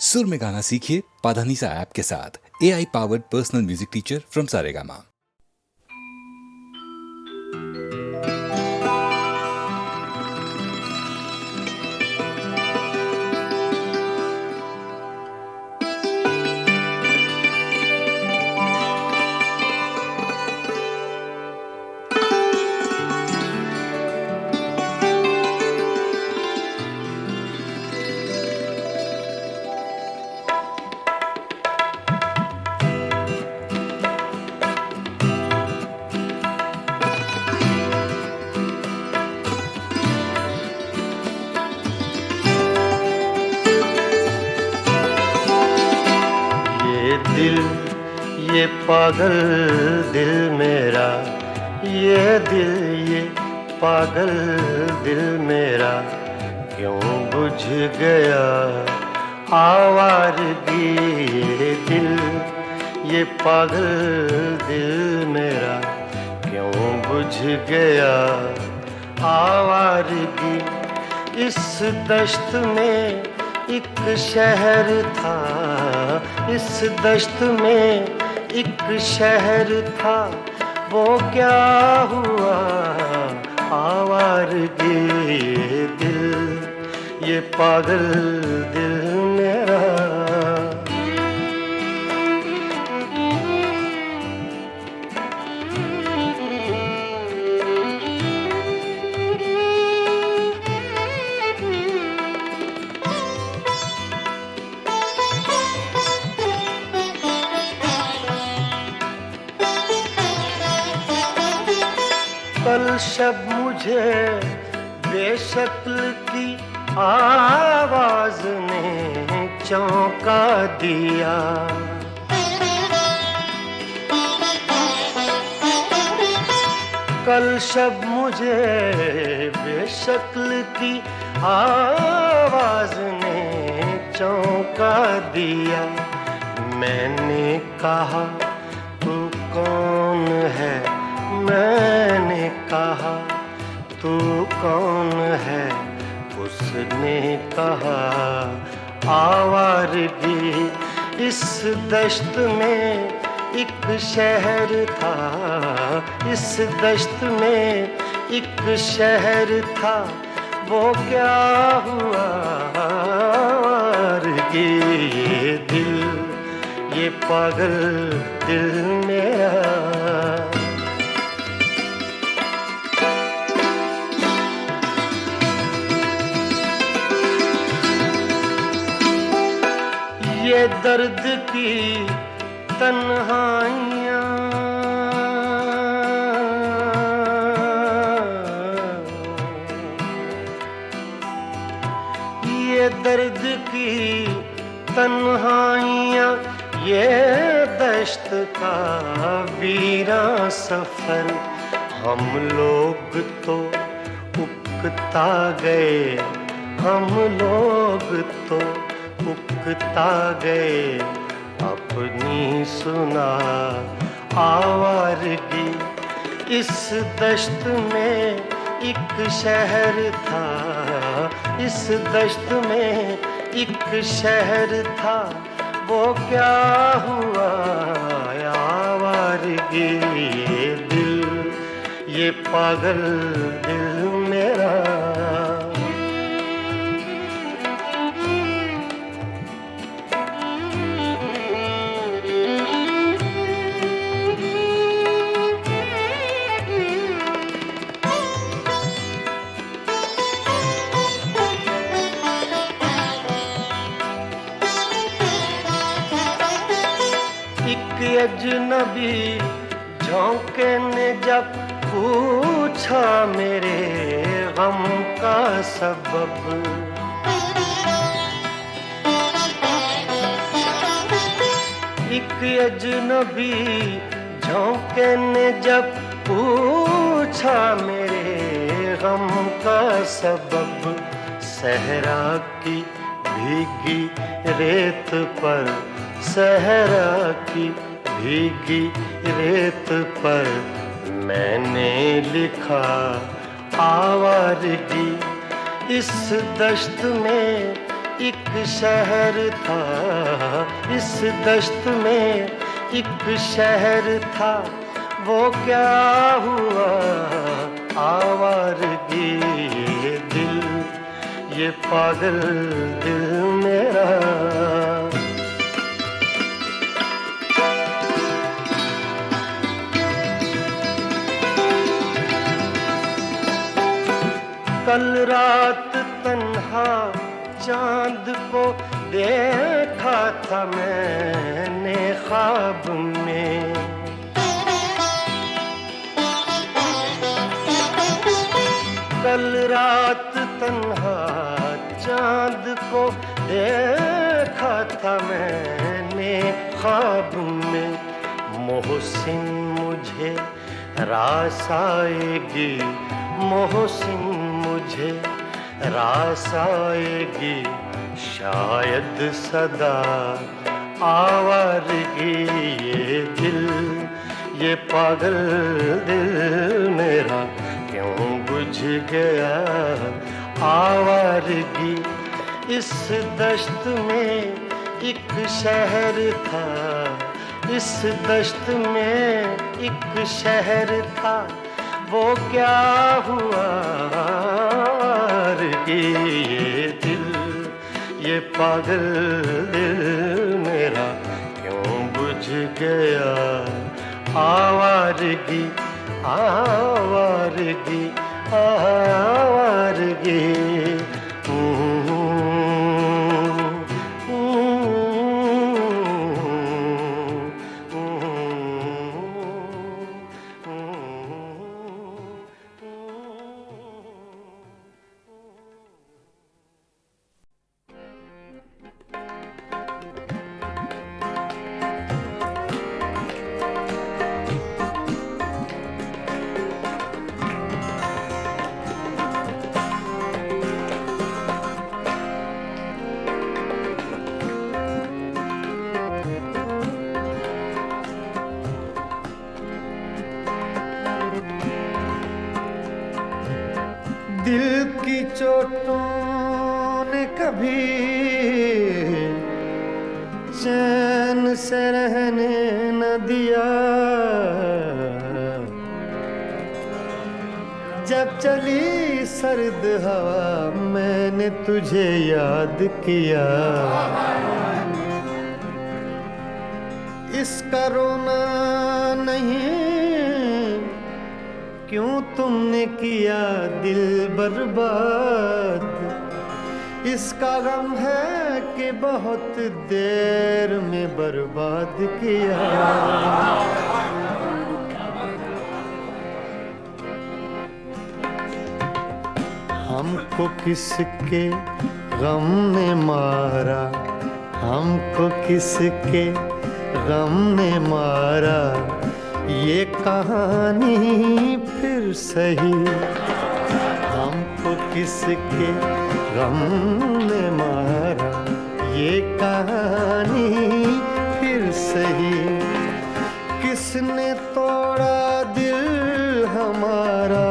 सुर में गाना सीखिए पाधानीसा ऐप के साथ। AI powered personal music teacher from Saregama. ये पागल दिल मेरा, ये दिल ये पागल दिल मेरा क्यों बुझ गया आवारगी। ये दिल ये पागल दिल मेरा क्यों बुझ गया आवारगी। इस दश्त में एक शहर था, इस दश्त में एक शहर था, वो क्या हुआ आवारगी। ये दिल ये पागल दिल मेरा। कल शब मुझे बेशक्ल की आवाज ने चौंका दिया। कल शब मुझे बेशक्ल की आवाज ने चौंका दिया। मैंने कहा तू कौन है, मैंने कहा तू कौन है, उसने कहा आवारगी। इस दश्त में एक शहर था, इस दश्त में एक शहर था, वो क्या हुआ आवारगी। ये दिल ये पागल दिल मेरा। ये दर्द की तन्हाइयाँ, ये दर्द की तन्हाइयाँ, ये दश्त का वीरा सफर। हम लोग तो उकता गए, हम लोग तो उकता गए अपनी सुना आवारगी। इस दश्त में एक शहर था, इस दश्त में एक शहर था, वो क्या हुआ आवारगी। ये दिल ये पागल दिल मेरा। एक अजनबी झोंके ने जब पूछा मेरे गम का सबब। एक अजनबी झोंके ने जब पूछा मेरे गम का सबब। सहरा की भीगी रेत पर, सहरा की भीगी रेत पर मैंने लिखा आवारगी। इस दश्त में एक शहर था, इस दश्त में एक शहर था, वो क्या हुआ आवारगी ये दिल, ये पागल दिल मेरा। कल रात तन्हा चांद को देखा था मैंने ख्वाब में, कल रात तन्हा चांद को देखा था मैंने ख्वाब में। मोहसिन मुझे रास आएगी, मोहसिन मुझे रास आएगी, शायद सदा आवारगी ये दिल, ये पागल दिल मेरा क्यों बुझ गया आवारगी। इस दश्त में एक शहर था, इस दश्त में एक शहर था, वो क्या हुआ आवारगी ये दिल, ये पागल दिल मेरा क्यों बुझ गया आवारगी, आवारगी, आवारगी। दिल की चोटों ने कभी चैन से रहने न दिया, जब चली सर्द हवा मैंने तुझे याद किया। इसका रोना नहीं क्यों तुमने किया दिल बर्बाद, इसका गम है कि बहुत देर में बर्बाद किया। हमको किसके गम ने मारा, हमको किसके गम ने मारा, ये कहानी फिर सही। हमको किसके गम ने मारा, ये कहानी फिर सही। किसने तोड़ा दिल हमारा,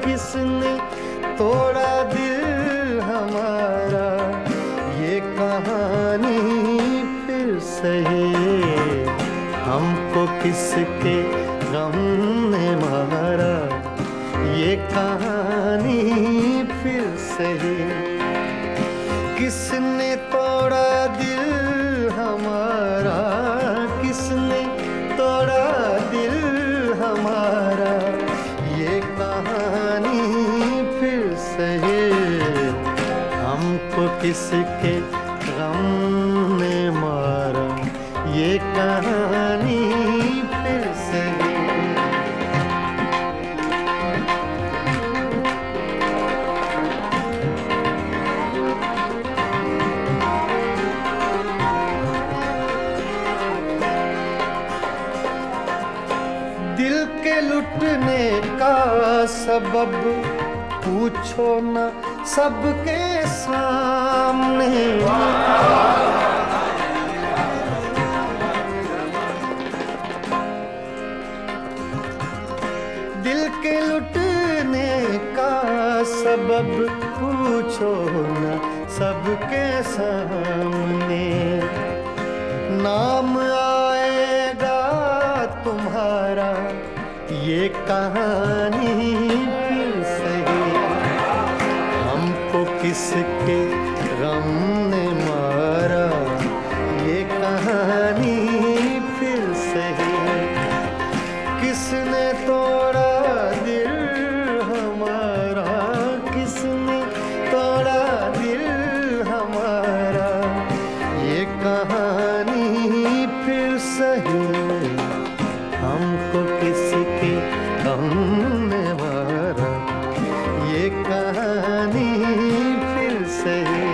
किसने तोड़ा दिल हमारा, ये कहानी फिर सही। हमको किसके गम ने मारा, ये कहानी फिर सही। किसने तोड़ा दिल हमारा, किसने तोड़ा दिल हमारा, ये कहानी फिर सही। हमको किसके गम ने मारा, ये कहानी फिर सही। दिल के लुटने का सबब पूछो न सबके सामने। दिल के लुटने का सबब पूछो न सबके ये कहानी फिर सही, हमको किसके गम ने मारा, ये कहानी फिर सही। किसने तोड़ा दिल हमारा, किसने तोड़ा दिल हमारा, ये कहानी फिर सही, हमको किसके गम ने मारा, ये कहानी फिर सही।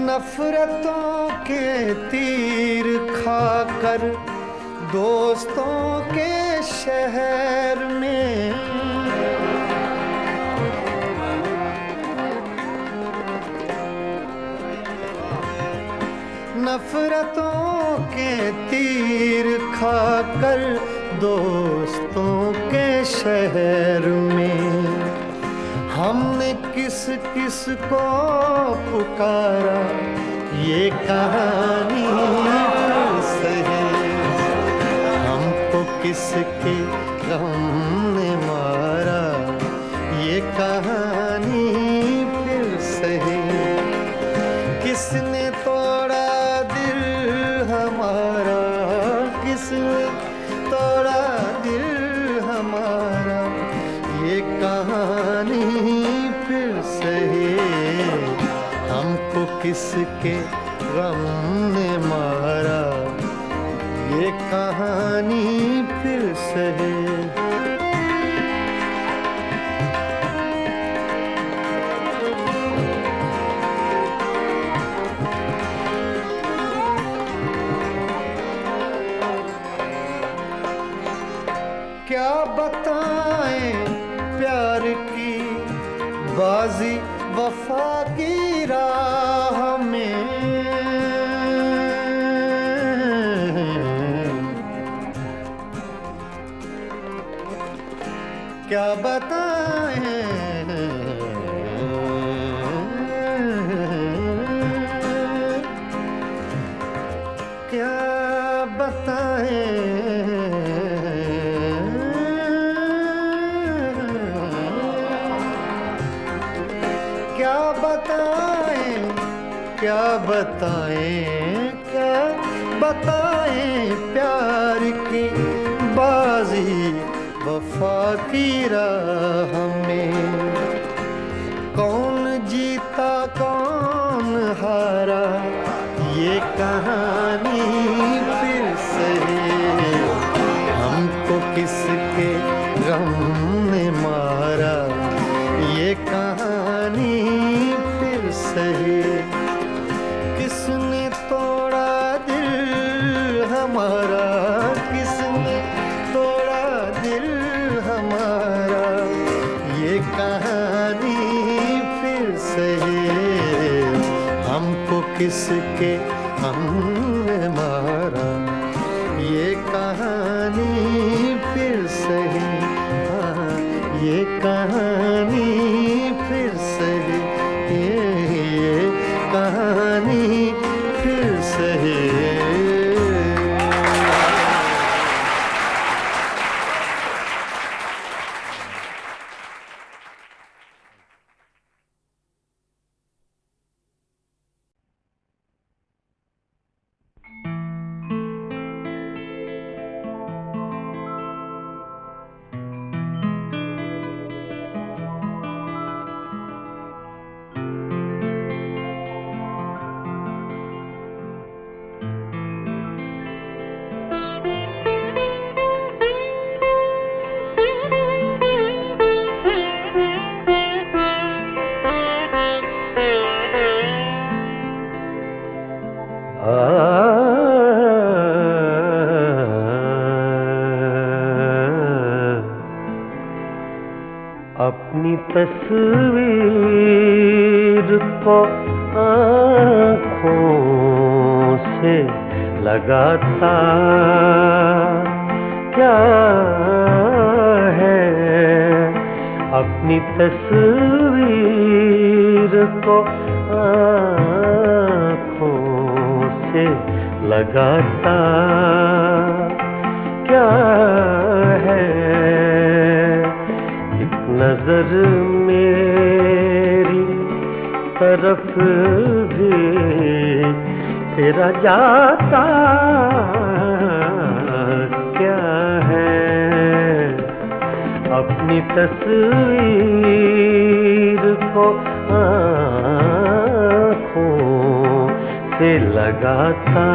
नफरतों के तीर खाकर दोस्तों के शहर में, नफरतों के तीर खाकर दोस्तों के शहर में, हमने किस किस को पुकारा, ये कहानी फिर सही, हमको किसके गम ने मारा, ये कहानी फिर सही। किसने तोड़ा दिल हमारा, किसने तोड़ा दिल हमारा, ये कहानी फिर सही, हमको किसके गम ने मारा, ये कहानी फिर सही। क्या बताएं प्यार की बाजी वफा की राह में, क्या बताएं, क्या बताएं, क्या बताएं, क्या बताएं, क्या बताएं प्यार की बाजी वफा की राह में। कौन जीता कौन हारा, ये कहानी फिर सही, हमको किसके गम ने मारा, ये कहानी फिर सही। किसने तोड़ा दिल हमारा, किसने तोड़ा दिल हमारा, ये कहानी फिर सही, हमको किसके हमने मारा, ये कहानी फिर सही, हाँ ये कहानी फिर सही, ये कहानी फिर सही। अपनी तस्वीर को आँखों से लगाता क्या है, अपनी तस्वीर को आँखों से लगाता क्या है, एक नजर मेरी तरफ भी तेरा जाता क्या है, अपनी तस्वीर को आँखों से लगाता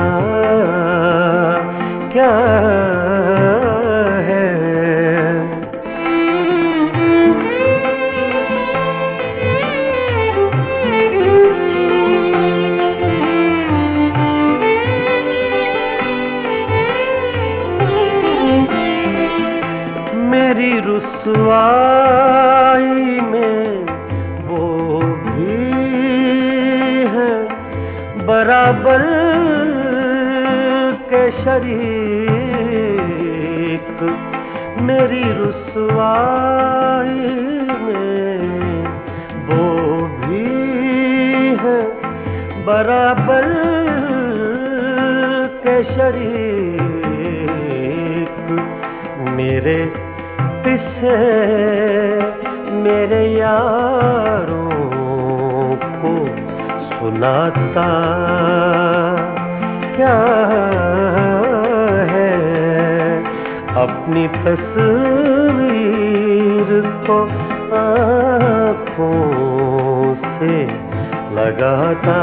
क्या है। मेरी रुसवाई में वो भी है बराबर के शरीक, मेरी रुसवाई में वो भी है बराबर के शरीक, मेरे किसे मेरे यारों को सुनाता क्या है, अपनी तस्वीर को आँखों से लगाता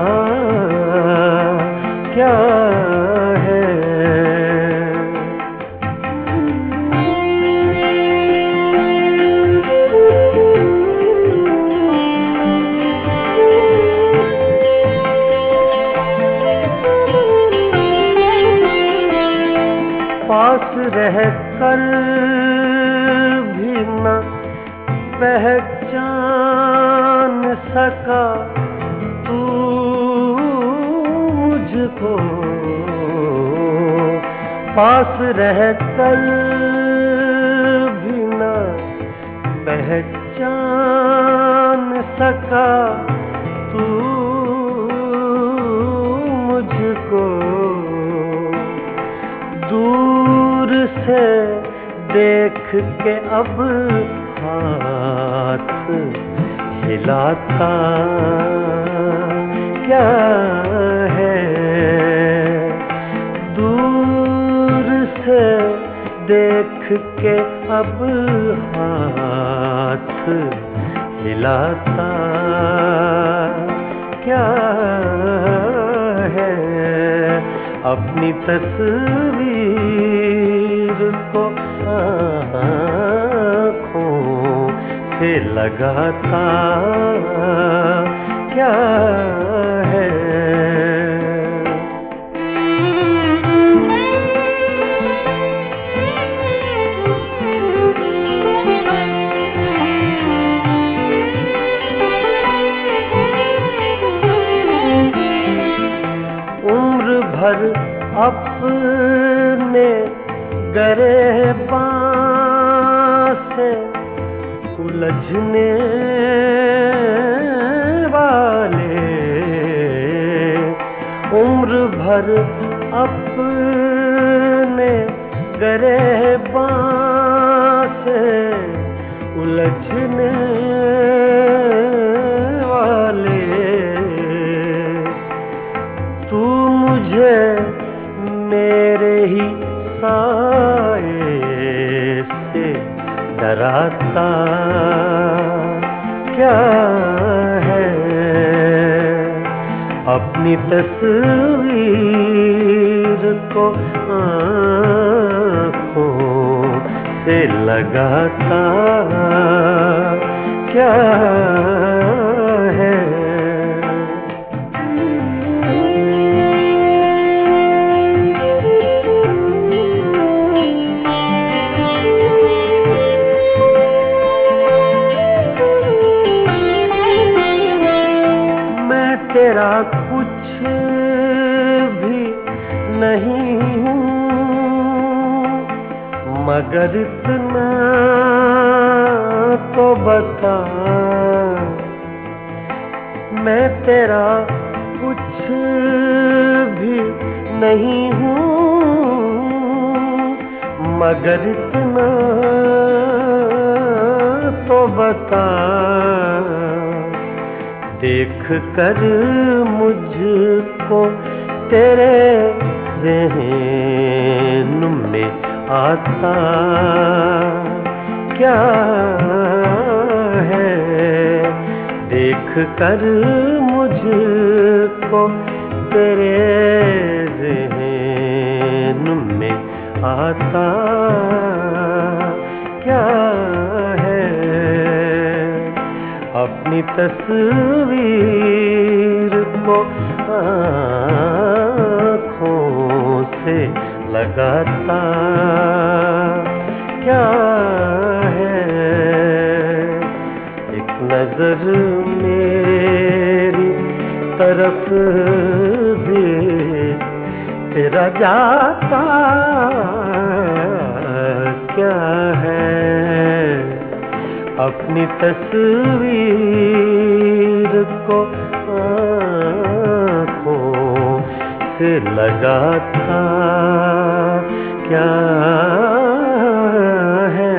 क्या है। पास रह कर भी न पहचान सका तू मुझको, पास रह कर भी न पहचान सका तू मुझको, दूर से देख के अब हाथ हिलाता क्या है, दूर से देख के अब हाथ हिलाता क्या है, अपनी तस्वीर को आँखों से लगाता क्या है। उम्र भर अपने गिरबान से उलझने वाले, उम्र भर अपने गिरबान से उलझने वाले, तू मुझे मेरे ही साए से डराता क्या है, अपनी तस्वीर को आँखों से लगाता क्या है। तेरा कुछ भी नहीं हूँ, मगर इतना तो बता, मैं तेरा कुछ भी नहीं हूँ, मगर इतना तो बता, देख कर मुझको तेरे ज़हन में आता क्या है, देख कर मुझको तेरे ज़हन में आता क्या है, अपनी तस्वीर को आँखों से लगाता क्या है, एक नजर मेरी तरफ भी तेरा जाता क्या है, अपनी तस्वीर को आँखों से लगाता क्या है।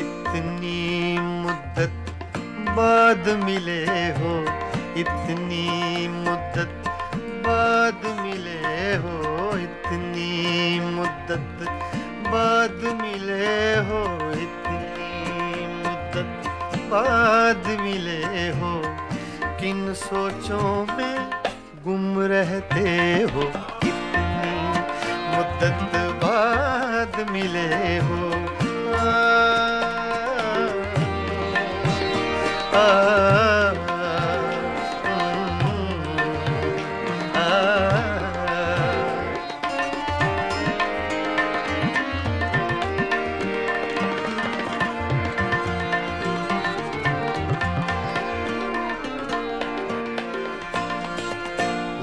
इतनी मुद्दत बाद मिले हो, इतनी मुद्दत बाद मिले हो, इतनी मुद्दत बाद मिले हो, इतनी मुद्दत बाद मिले हो, किन सोचों में गुम रहते हो, इतनी मुद्दत बाद मिले हो।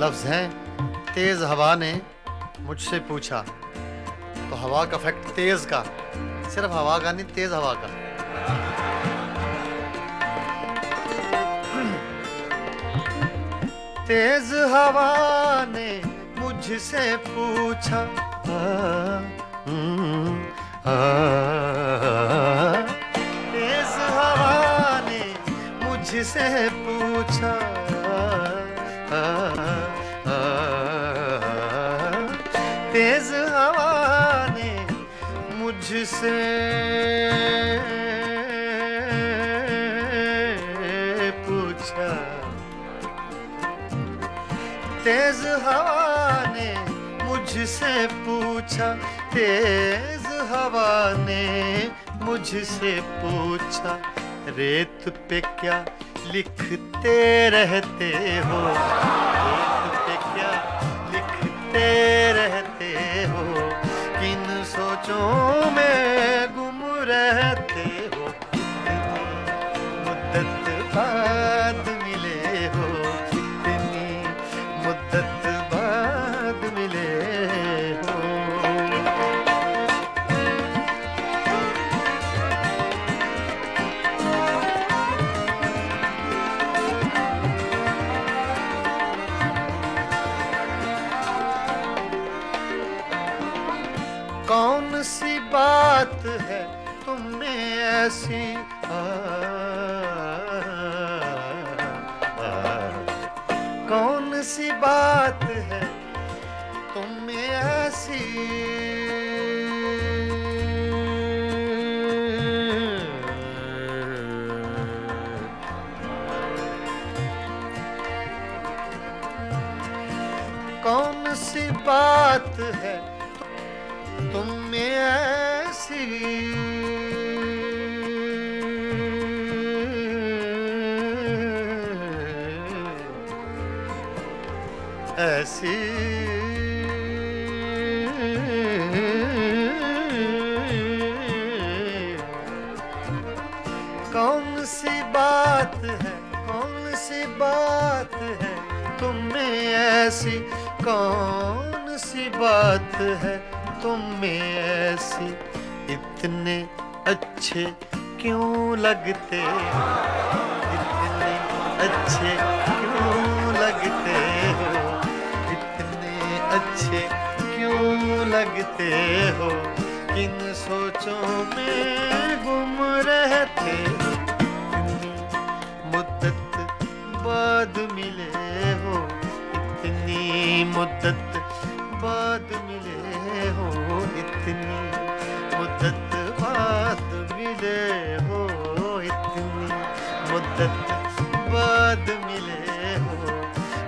लफ्ज़ हैं तेज हवा ने मुझसे पूछा, तो हवा का इफेक्ट तेज का, सिर्फ हवा का नहीं, तेज हवा का। तेज हवा ने मुझसे पूछा, तेज हवा ने मुझसे पूछा, तेज हवा ने मुझसे पूछा, तेज हवा ने मुझसे पूछा, तेज हवा ने मुझसे पूछा, रेत पे क्या लिखते रहते हो, रेत पे क्या लिखते रहते हो, किन सोचों में गुम रहते हो, मुद्दत बाद मिले हो, इतनी मुद्दत बाद मिले हो। कौन सी बात है तुम में ऐसी, कौन कौन सी बात है तुम में ऐसी कौन सी बात है तुम में ऐसी ऐसी कौन सी बात है कौन सी बात है तुम में ऐसी कौन सी बात है तुम में ऐसी इतने अच्छे क्यों लगते इतने अच्छे क्यों लगते हो इतने अच्छे क्यों लगते हो किन सोचों में गुम रहते हो इतनी मुद्दत बाद मिले हो इतनी मुद्दत बाद मिले हो इतनी मुद्दत बाद मिले हो इतनी मुद्दत बाद मिले हो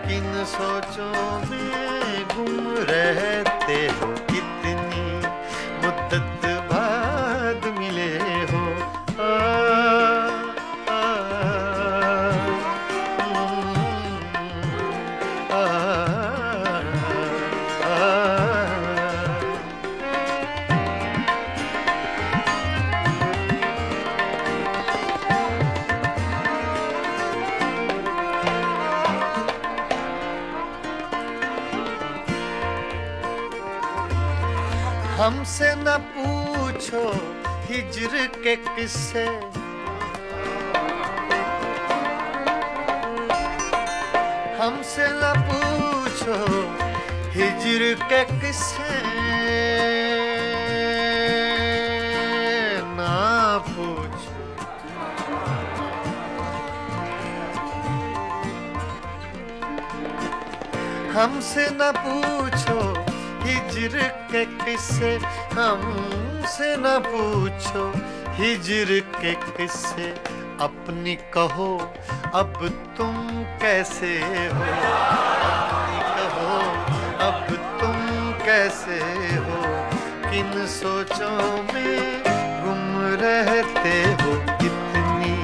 किन सोचों में गुम रहते हो इतनी मुद्दत बाद मिले हो हमसे न पूछो हिज्र के किस्से हमसे न पूछो हिज्र के किस्से ना पूछो हमसे न पूछो हिज्र के किस्से हमसे न पूछो हिज्र के किस्से अपनी कहो अब तुम कैसे हो अपनी कहो अब तुम कैसे हो किन सोचों में गुम रहते हो इतनी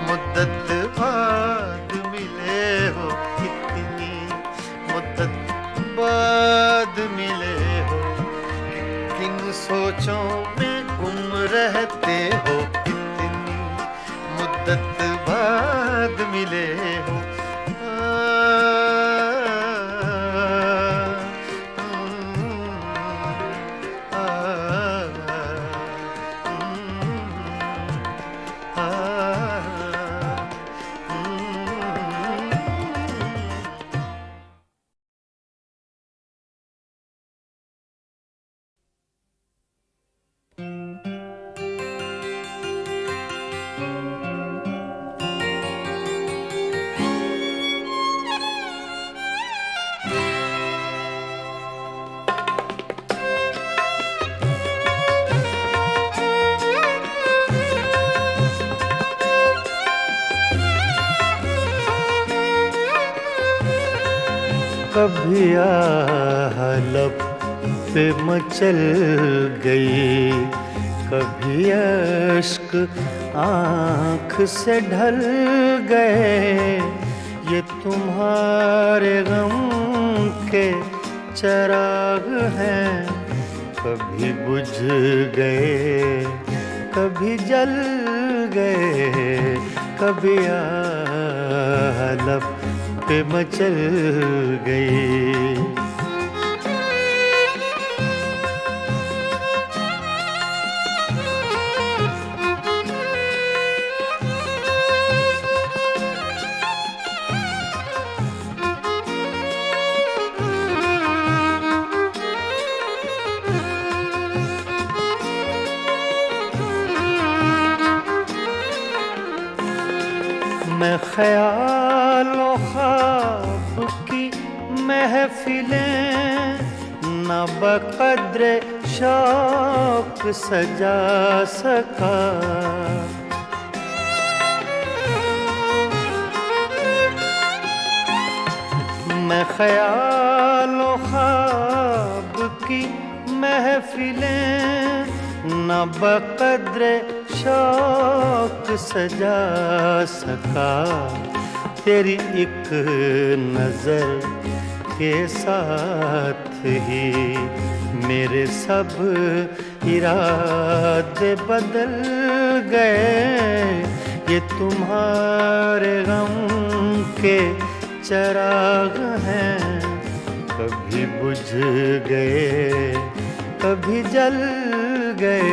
मुद्दत बाद मिले हो इतनी मुद्दत बाद मिले हो किन सोचों में गुम रहते हो इतनी मुद्दत बाद मिले हो कभी आह लब पे मचल गई कभी अश्क आँख से ढल गए ये तुम्हारे गम के चराग हैं कभी बुझ गए कभी जल गए कभी आह लब पे मचल गई मैं ख्यालो ख्वाब की महफिलें न बक़द्र शौक सजा सका। मैं ख्यालो ख्वाब की महफिलें न बक़द्र शौक सजा सका। तेरी एक नज़र के साथ ही मेरे सब इरादे बदल गए। ये तुम्हारे गम के चिराग हैं, कभी बुझ गए कभी जल गए,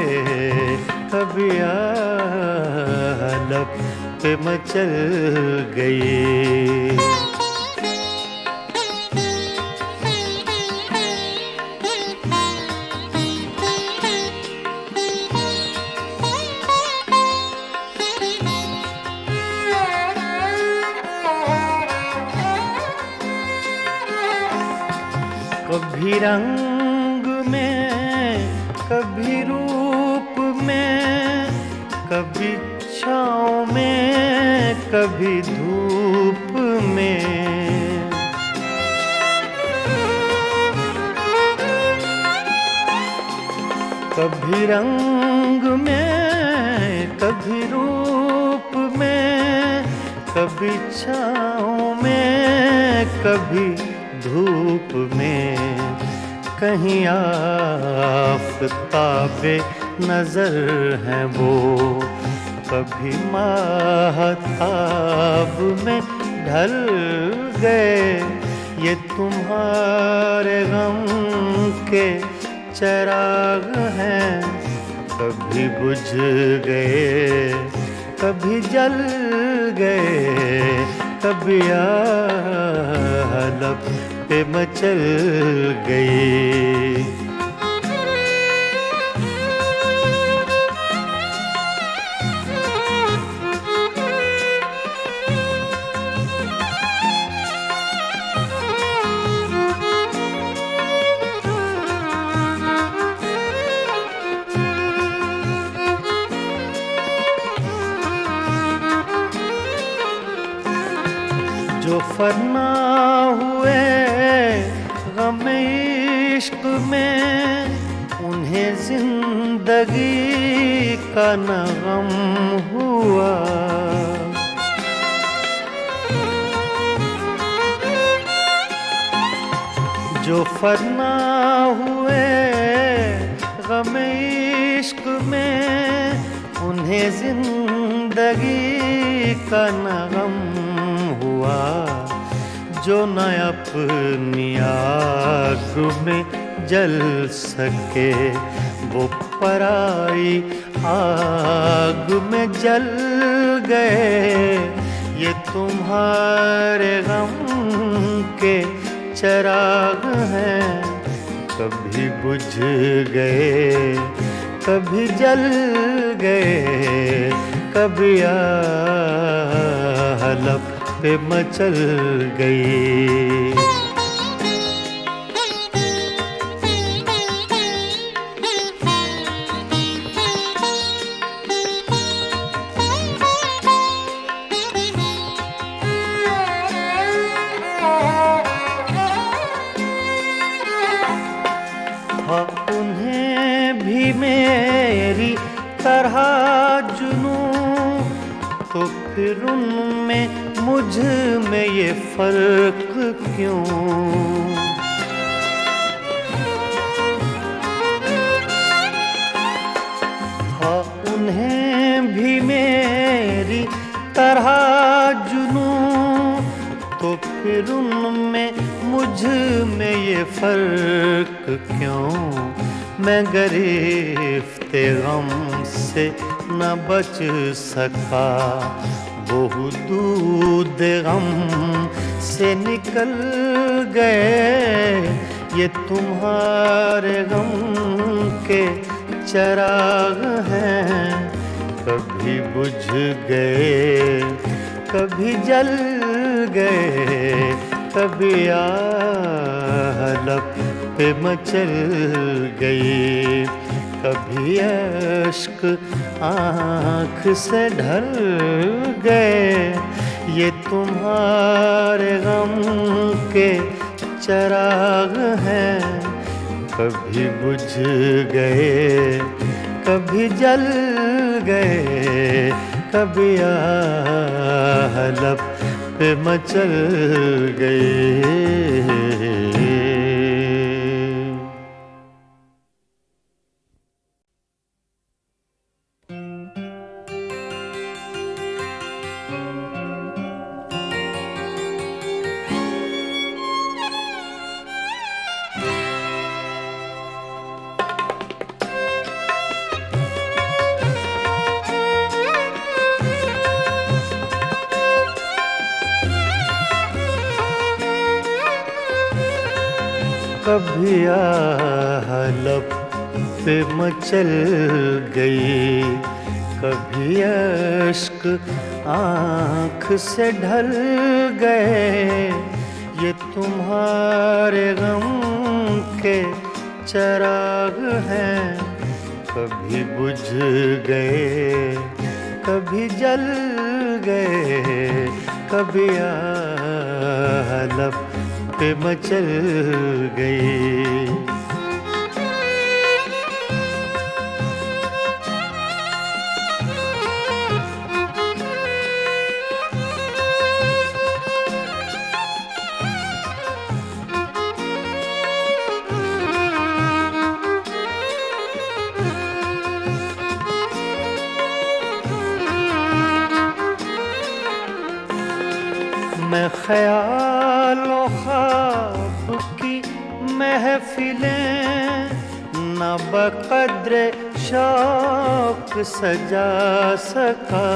कभी आलप पे मचल गए। कभी रंग में कभी रूप में, कभी छाँव में कभी धूप में। कभी रंग में कभी रूप में, कभी छाँव में कभी धूप में। कहीं आफ़ताबे नज़र हैं वो, कभी माहताब में ढल गए। ये तुम्हारे गम के चिराग हैं, कभी बुझ गए कभी जल गए, कभी आलप पे मचल गए। जो फना हुए गम इश्क में, उन्हें जिंदगी का न गम हुआ। जो फना हुए गम इश्क में, उन्हें जिंदगी का न गम हुआ। जो न अपनी आग में जल सके, वो पराई आग में जल गए। ये तुम्हारे गम के चिराग हैं, कभी बुझ गए कभी जल गए, कभी आलप पे मचल गई। हाँ, उन्हें भी मेरी तरह जुनूं, तो फिर उनमें मुझ में ये फर्क क्यों। हाँ, उन्हें भी मेरी तरह जुनूं, तो फिर उनमें मुझ में ये फर्क क्यों। मैं गिरफ्ते गम से न बच सका, वो दूध गम से निकल गए। ये तुम्हारे गम के चिराग हैं, कभी बुझ गए कभी जल गए, कभी आह लब पे मचल गई, कभी अश्क आँख से ढल गए। ये तुम्हारे गम के चराग हैं, कभी बुझ गए, कभी जल गए, कभी आह लब पे मचल गए। कभी आह लब पे मचल गई, कभी अश्क आँख से ढल गए। ये तुम्हारे गम के चराग हैं, कभी बुझ गए, कभी जल गए, कभी आह लब पे मचल गई। मैं ख्यालों ख्वाब की महफिलें न बक़द्रे शौक सजा सका।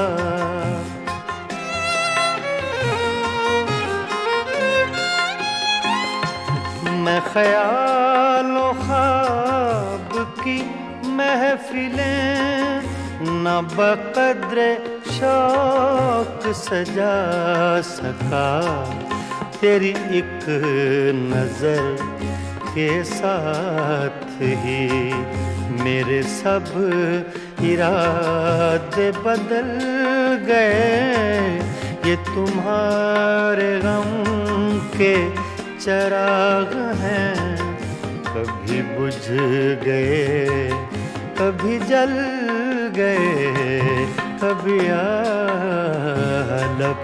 मैं ख्यालों ख्वाब की महफिलें न बक़द्रे शौक सजा सका। तेरी एक नजर के साथ ही मेरे सब इरादे बदल गए। ये तुम्हारे गम के चराग हैं, कभी बुझ गए, कभी जल गए, कभी आह लब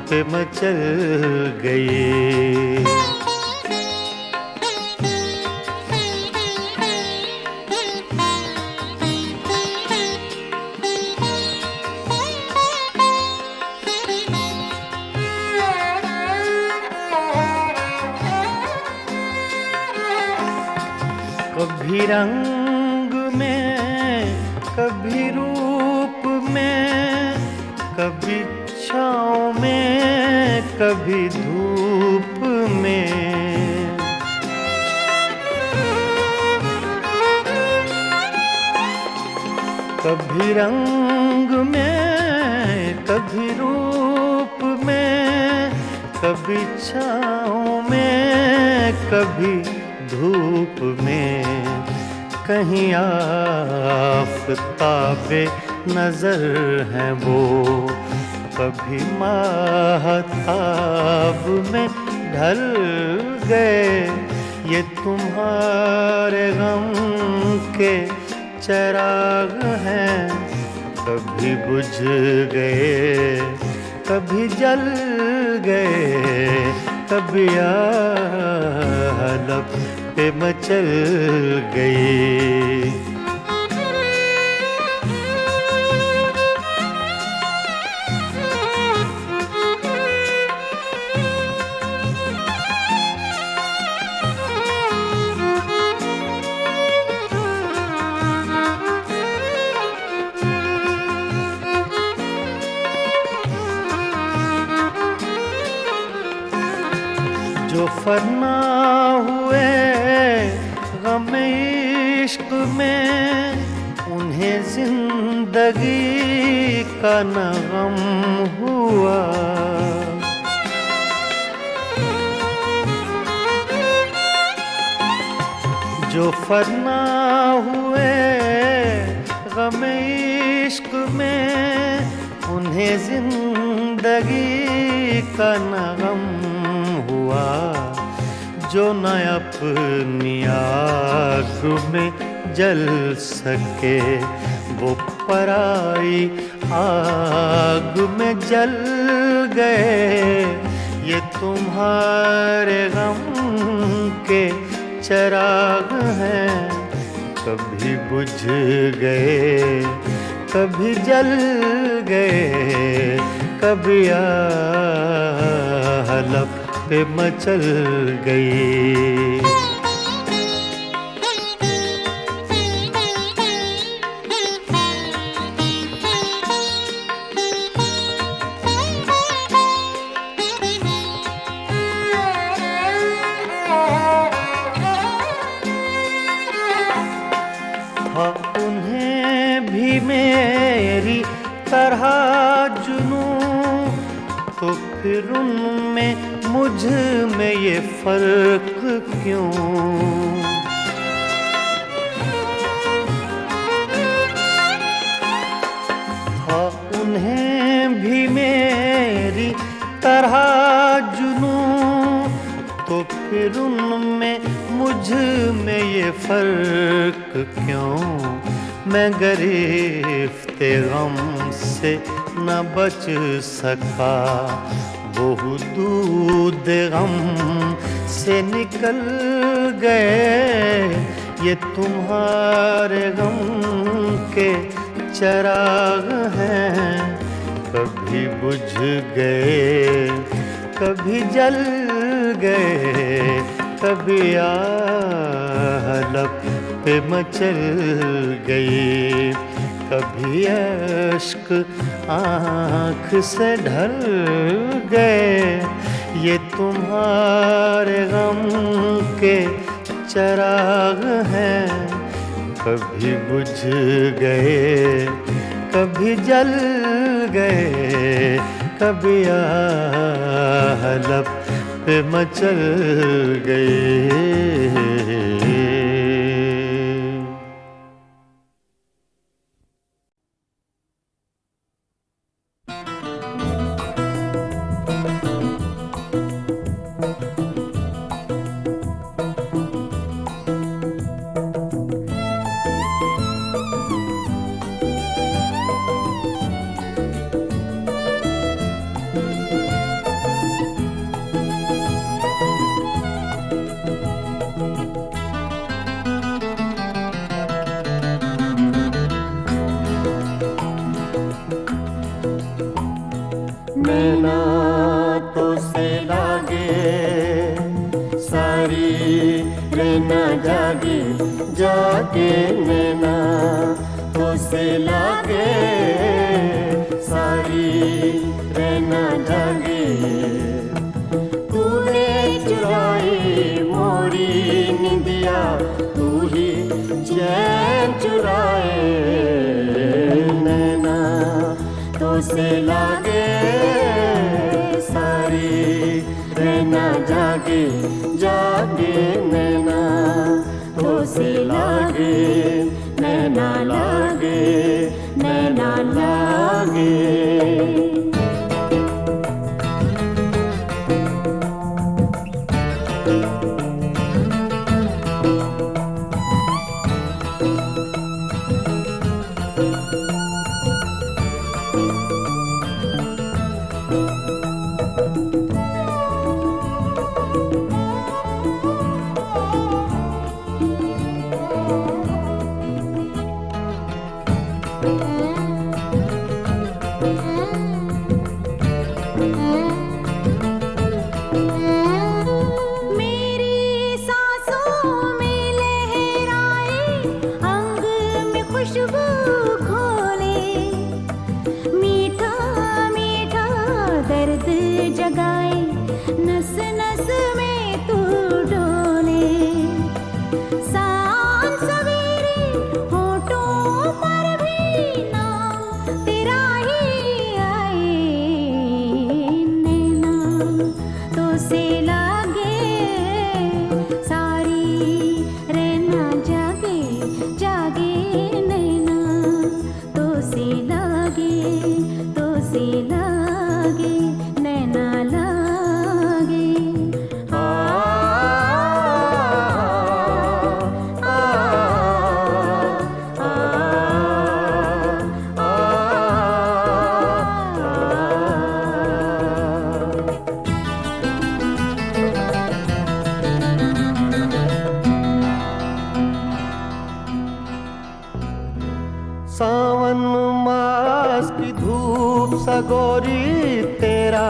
पे मचल गई। कभी रंग में, कभी रूप में, कभी छाँव में, कभी धूप में। कभी रंग में, कभी रूप में, कभी छाँव में, कभी धूप में। कहीं आफ़ताबे नजर हैं वो, कभी माहताब में ढल गए। ये तुम्हारे गम के चराग हैं, कभी बुझ गए, कभी जल गए, कभी आह लब पे मचल गई। जो फना हुए गम इश्क में, उन्हें जिंदगी का न गम हुआ। जो फना हुए गम इश्क में, उन्हें जिंदगी का न गम हुआ। जो न अपनी आग में जल सके, वो पराई आग में जल गए। ये तुम्हारे गम के चिराग हैं, कभी बुझ गए कभी जल गए, कभी आह लब पे मचल गई। उन्हें भी मेरी तरह जुनूं, तो फिर उनमें मुझ में ये फर्क क्यों? हाँ, उन्हें भी मेरी तरह जुनूं, तो फिर उनमें मुझ में ये फर्क क्यों? मैं गिरफ्ते गम से न बच सका, वो दूध गम से निकल गए। ये तुम्हारे गम के चिराग हैं, कभी बुझ गए कभी जल गए, कभी आह लब पे मचल गई, कभी अश्क आँख से ढल गए। ये तुम्हारे गम के चिराग हैं, कभी बुझ गए कभी जल गए, कभी आह लब पे मचल गए। नैना तो से लागे सारी नैना जागे जागे, नैना तो से लागे सारी नैना जागे। तूने चुराई मोरी निंदिया, तू ही चैन चुराए। नैना तो से लागे सारी नैना जागे जागे, नैना तो से लागे नैना लागे नैना लागे। तो से लागे सारी रहना जागे जागे नैना तो से लागे नैना लागे सावन मास की धूप सगोरी तेरा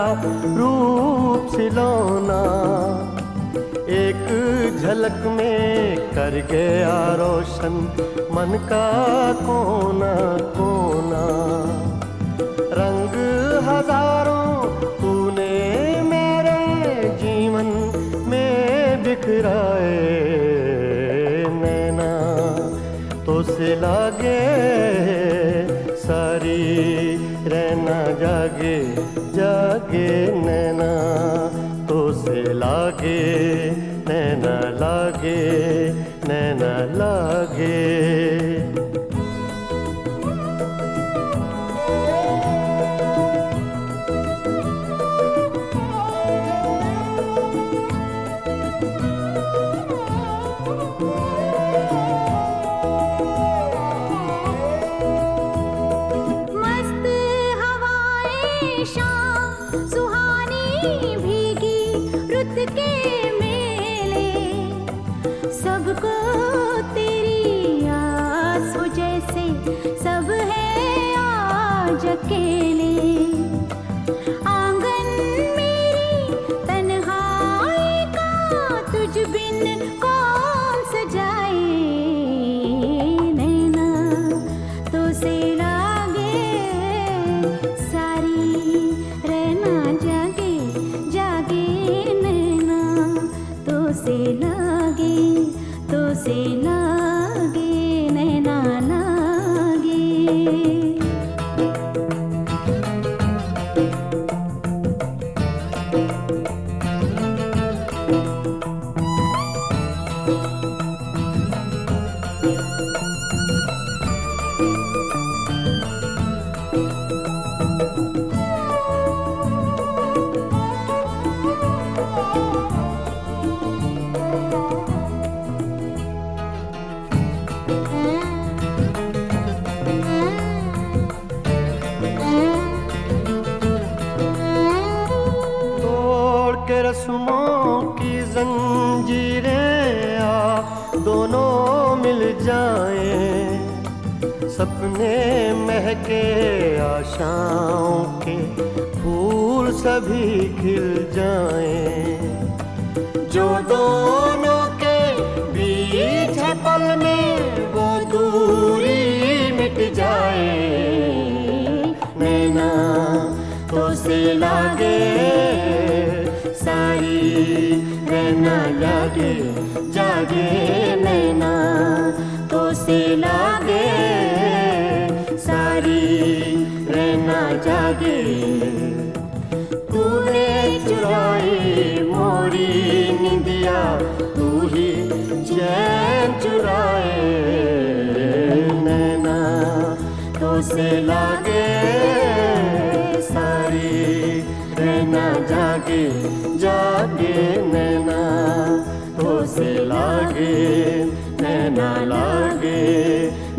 रूप सिलौना एक झलक में कर गया रोशन मन का कोना कोना रंग हजारों तूने मेरे जीवन में बिखराए नैना तो से लागे सारी रहना जागे जागे नैना तो से लागे नैना लागे नैना लागे मस्त हवाएं शाम सुहानी भीगी रुत के मेले सबको तेरी आस हो जैसे सब है आज अकेले आंगन मेरी तन्हाई का तुझ बिन कौन सजाए नैना तो से लागे सारी रहना जागे जागे नैना तो से लागे नैना लागे तोड़ के रस्मों की जंजीरें आ दोनों मिल जाएं सपने महके आशाओं के फूल सभी खिल जाएं जो दोनों के बीच है पल में वो दूरी मिट जाए नैना तो से लागे सारी रहना लागे जागे नैना तो से लागे सारी रहना जागे तूने चुराई मोरी निंदिया तू ही चैन चुराए नैना तो से लागे सारी रहना जागे जागे नैना तो से लागे नैना लागे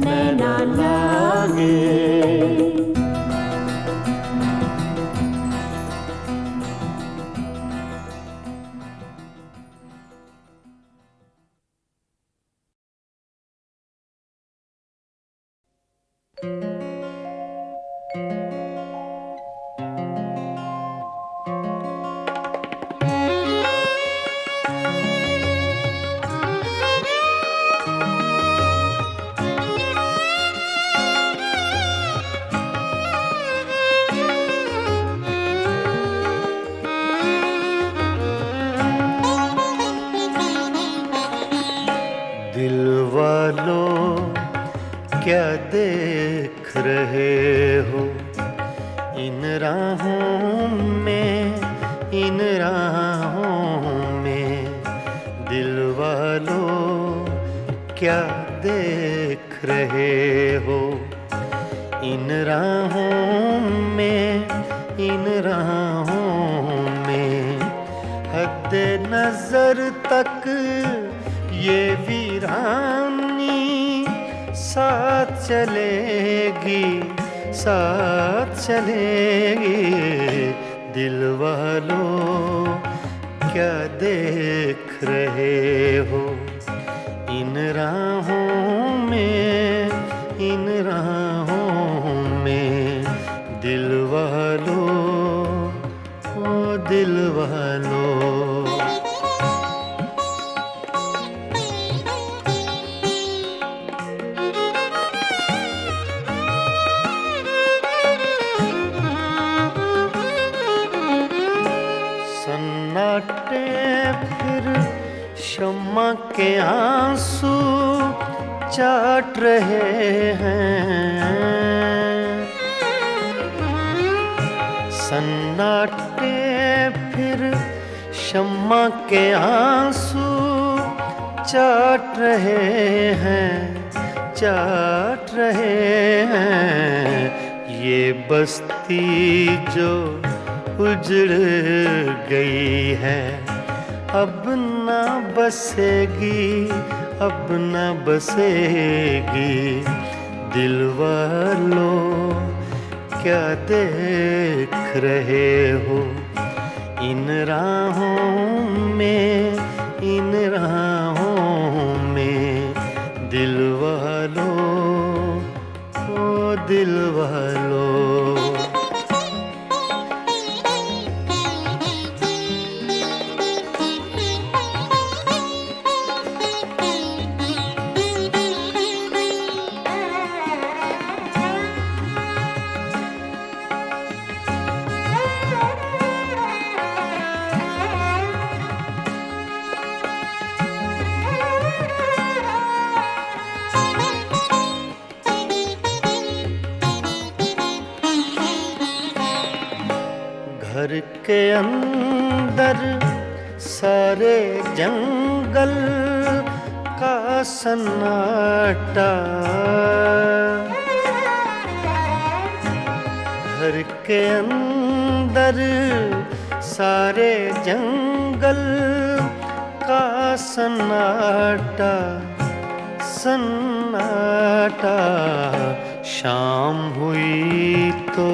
नैना लागे दिल वालों क्या देख रहे हो इन राहों में इन राहों राहों में दिल वालों क्या देख रहे हो? इन राहों में, इन राहों में हद नजर तक ये वीरानी साथ चलेगी, साथ चलेगी। दिल वालों क्या देख रहे हो? इन राहों में, इन राहों में दिल वालों, ओ दिल वालों। सन्नाटे फिर शम्मा के आंसू चाट रहे हैं। सन्नाटे फिर शम्मा के आंसू चाट रहे हैं, चाट रहे हैं। ये बस्ती जो उजड़ गई है अब ना बसेगी, अब ना बसेगी। दिल वालों क्या देख रहे हो? इन राहों में, इन राहों में दिल वालों, ओ दिल वालों। घर के अंदर सारे जंगल का सन्नाटा, घर के अंदर सारे जंगल का सन्नाटा, सन्नाटा। शाम हुई तो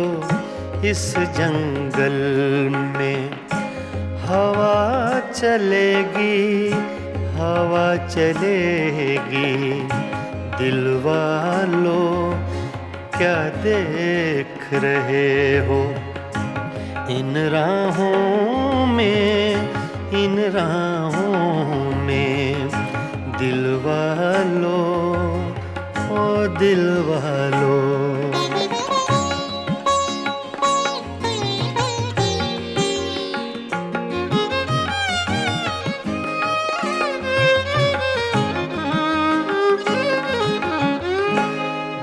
इस जंगल में हवा चलेगी, हवा चलेगी। दिल वालों क्या देख रहे हो? इन राहों में, इन राहों में दिल वालों, ओ दिल वालों।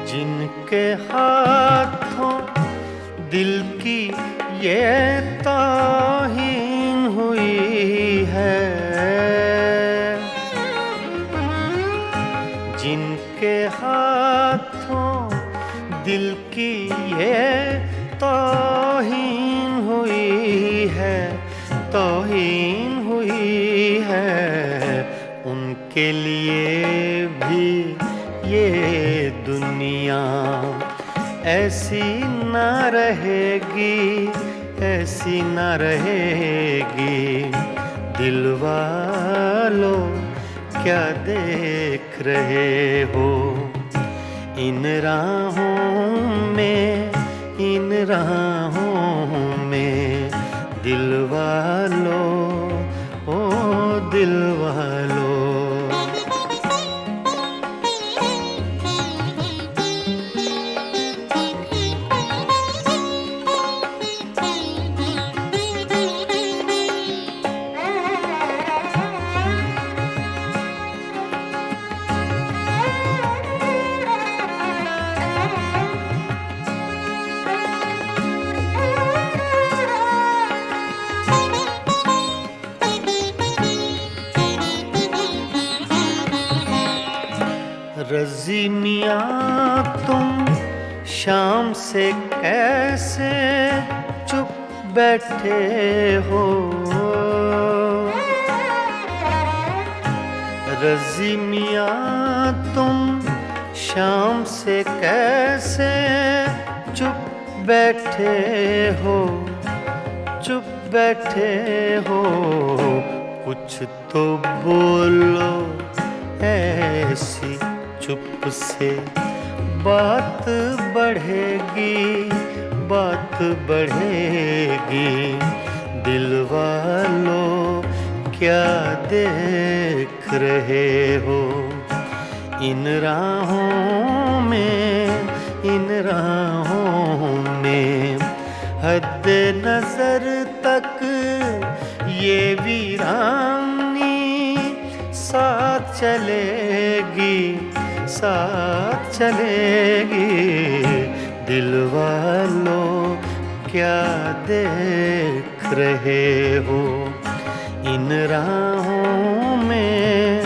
जिनके हाथों दिल की ये ताहीन हुई है, जिनके हाथों दिल की ये ताहीन हुई है, ताहीन हुई है। उनके लिए भी ये दुनिया ऐसी ना रहेगी, ऐसी ना रहेगी। दिल वालों क्या देख रहे हो? इन राहों में, इन राहों में दिल वालों, ओ दिल वालों। रज़ी मियाँ तुम शाम से कैसे चुप बैठे हो, रज़ी मियाँ तुम शाम से कैसे चुप बैठे हो, चुप बैठे हो। कुछ तो बोलो ऐसी चुप से बात बढ़ेगी, बात बढ़ेगी। दिल वालों क्या देख रहे हो, इन राहों में, इन राहों में। हद नजर तक ये वीरानी साथ चलेगी, साथ चलेगी। दिल वालों क्या देख रहे हो, इन राहों में,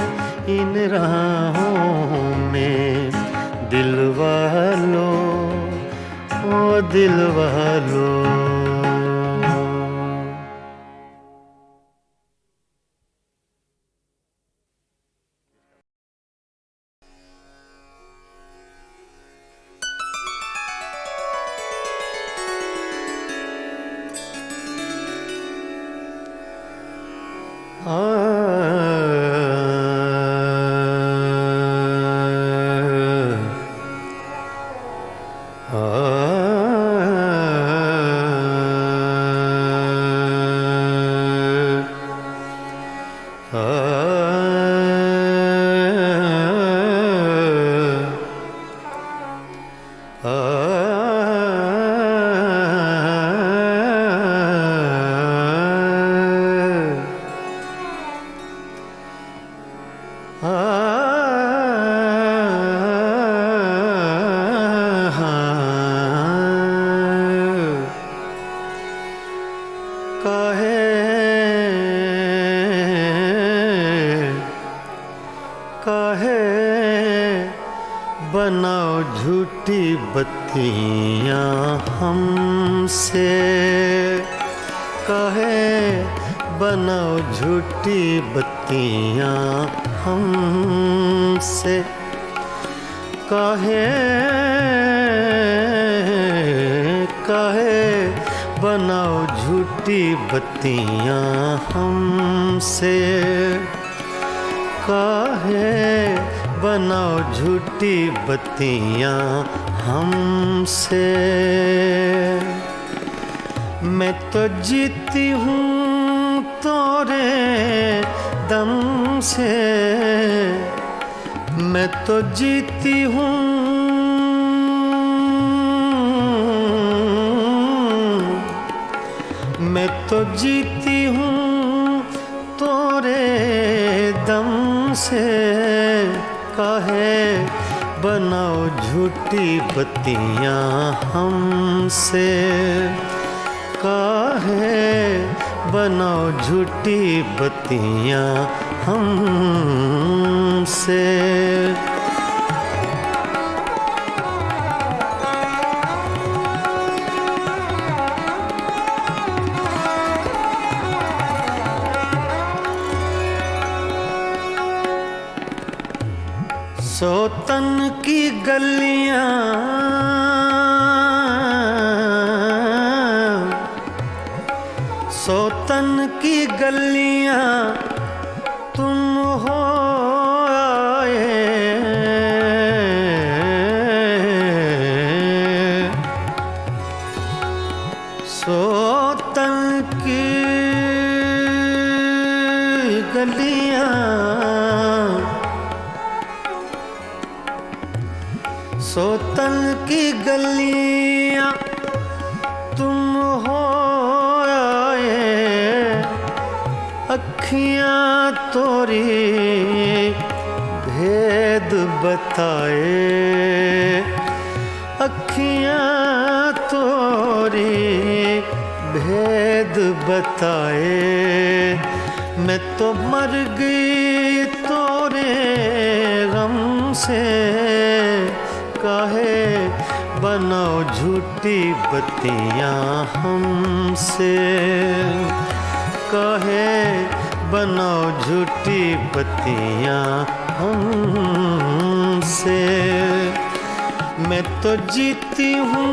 इन राहों में। दिल वालों, ओ दिल वालों। बनाओ झूठी बत्तियां हमसे, कहे बनाओ झूठी बत्तियां हमसे। कहे बनाओ झूठी बत्तियां हमसे। कहे बनाओ झूठी बत्तियां हमसे। मैं तो जीती हूँ तोरे दम से, मैं तो जीती हूँ, मैं तो जीती हूँ तोरे दम से। काहे बनाओ झूठी बत्तियां हमसे। काहे बनाओ झूठी बत्तियां हमसे। सोतन की गलियां, सोतन की गलियां तुम हो आए। सोतन की गलियां, सोतन की गलियां तुम हो आए। अखियां तोरी भेद बताए। अखियां तोरी भेद बताए। मैं तो मर गई तोरे गम से काहे बनाओ झूठी बत्तियां हमसे, काहे बनाओ झूठी बत्तियां हमसे। मैं तो जीती हूँ,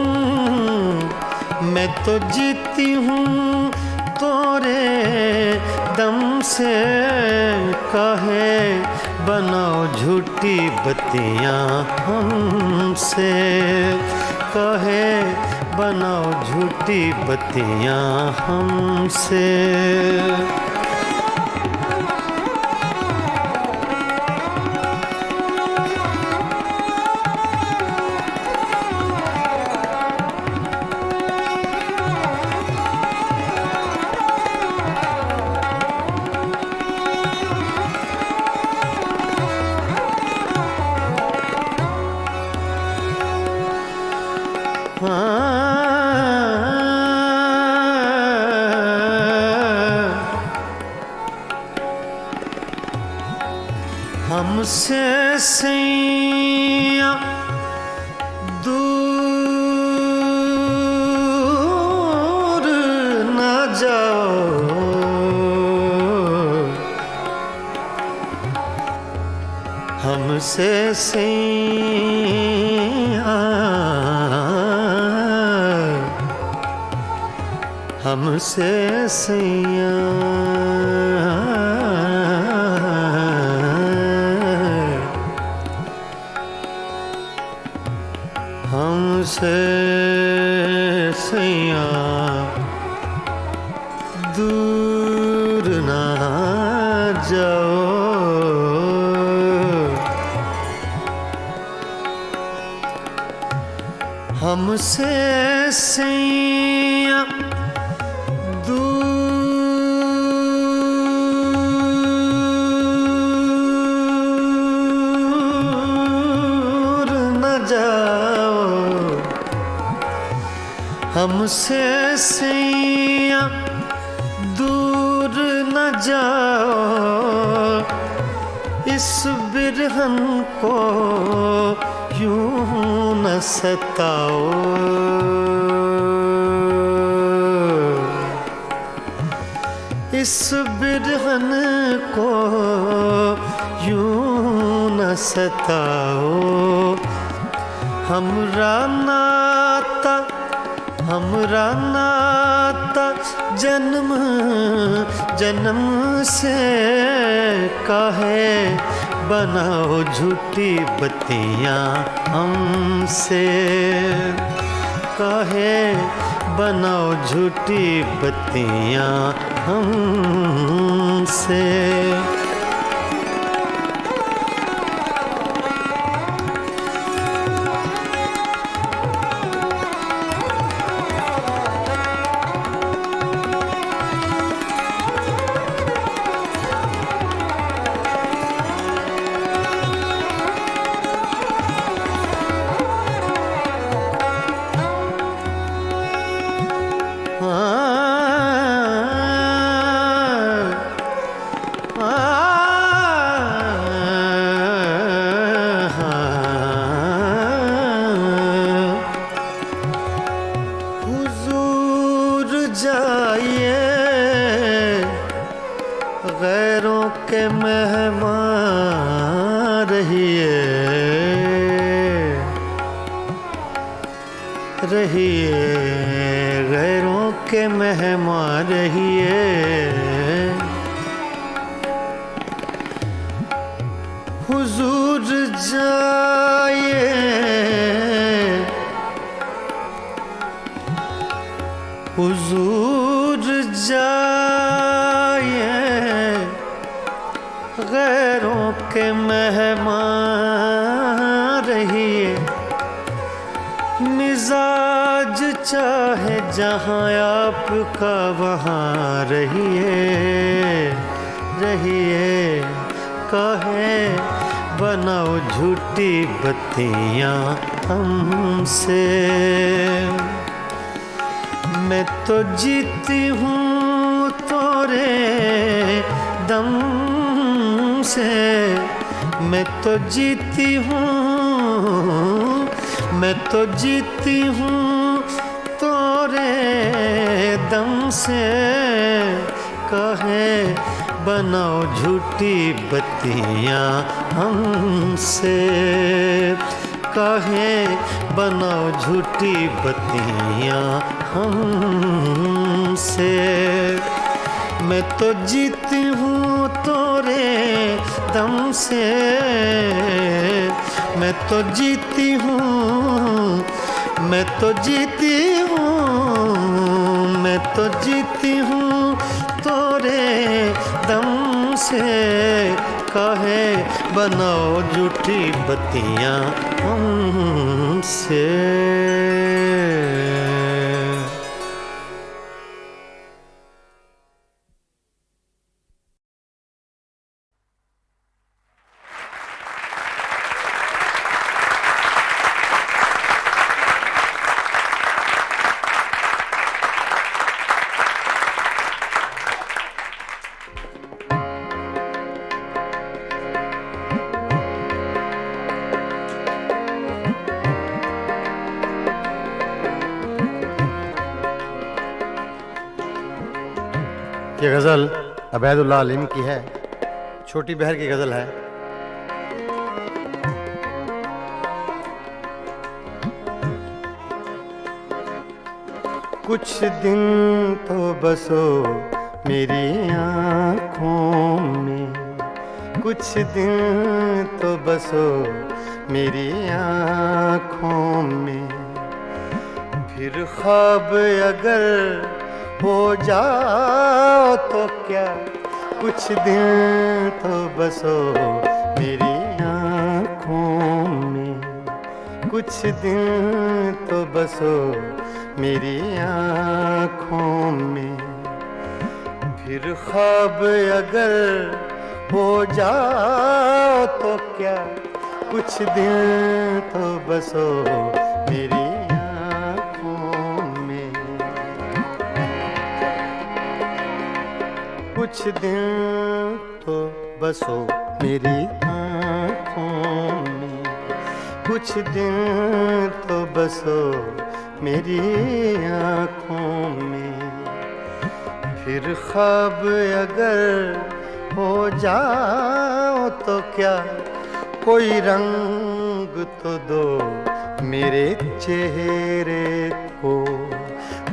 मैं तो जीती हूँ तोरे दम से, काहे बनाओ झूठी बत्तियां हमसे, काहे बनाओ झूठी बत्तियां हमसे। हमसे सैया दूर न जाओ, हमसे सैया, हमसे सैया हमसे सैया दूर ना जाओ, हमसे सैया दूर न जाओ, हमसे सैया दूर न जाओ। इस बिरहन को यूं न सताओ, इस बिरहन को यूं न सताओ। हमरा नाता, हमरा नाता जन्म जन्म से, काहे बनाओ झूठी बत्तियां हमसे, काहे बनाओ झूठी बत्तियां हमसे। हुजूर जाइए गैरों के मेहमान रहिए, रहिए गैरों के मेहमान रहिए। हुजूर जाइए हुजूर जाइए गैरों के मेहमान रहिए। मिजाज चाहे जहाँ आपका वहाँ रहिए, रहिए काहे बनाओ झूठी बत्तियां हमसे। मैं तो जीती हूँ तोरे दम से, मैं तो जीती हूँ, मैं तो जीती हूँ तोरे दम से। कहे बनाओ झूठी बत्तियाँ हमसे, कहे बनाओ झूठी बत्तियाँ हमसे। मैं तो जीती हूँ तोरे दम से, मैं तो जीती हूँ, मैं तो जीती हूँ, मैं तो जीती हूँ तोरे दम से। कहे बनाओ झूठी बत्तियाँ हमसे। ये गज़ल अबैदुल्लाह अलीम की है, छोटी बहर की गज़ल है। कुछ दिन तो बसो मेरी आँखों में, कुछ दिन तो बसो मेरी आँखों में। फिर ख्वाब अगर हो जाओ तो क्या, कुछ दिन तो बसो मेरी आँखों में, कुछ दिन तो बसो मेरी आँखों में। फिर ख्वाब अगर हो जाओ तो क्या, कुछ दिन तो बसो मेरी आँखों में। कुछ दिन तो बसो मेरी आँखों में, कुछ दिन तो बसो मेरी आँखों में। फिर ख्वाब अगर हो जाओ तो क्या, कोई रंग तो दो मेरे चेहरे को,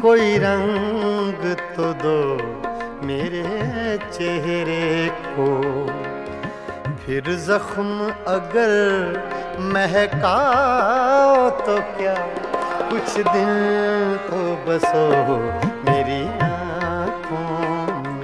कोई रंग तो दो मेरे चेहरे को। फिर जख्म अगर महकाओ तो क्या, कुछ दिन तो बसो मेरी आँखों में।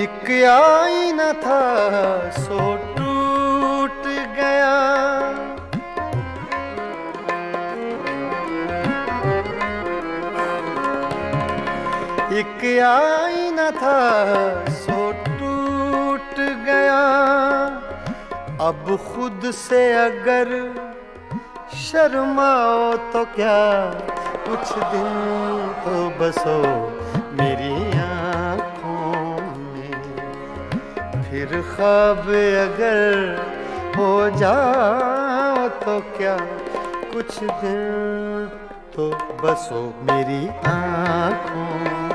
एक आईना था सो टूट गया, एक आईना था सो टूट गया। अब खुद से अगर शर्माओ तो क्या, कुछ दिन तो बसो मेरी आँखों में। फिर ख्वाब अगर हो जाओ तो क्या, कुछ दिन तो बसो मेरी आँखों में।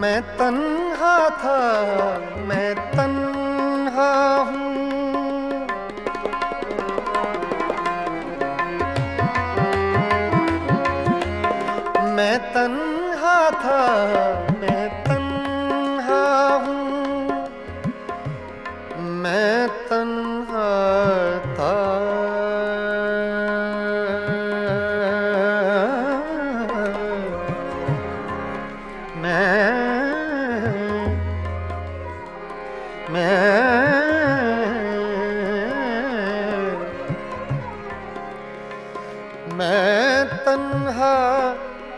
मैं तन्हा था, मैं तन्हा हूँ, मैं तन्हा था, मैं तन्हा हूँ, मैं तन्हा था। मैं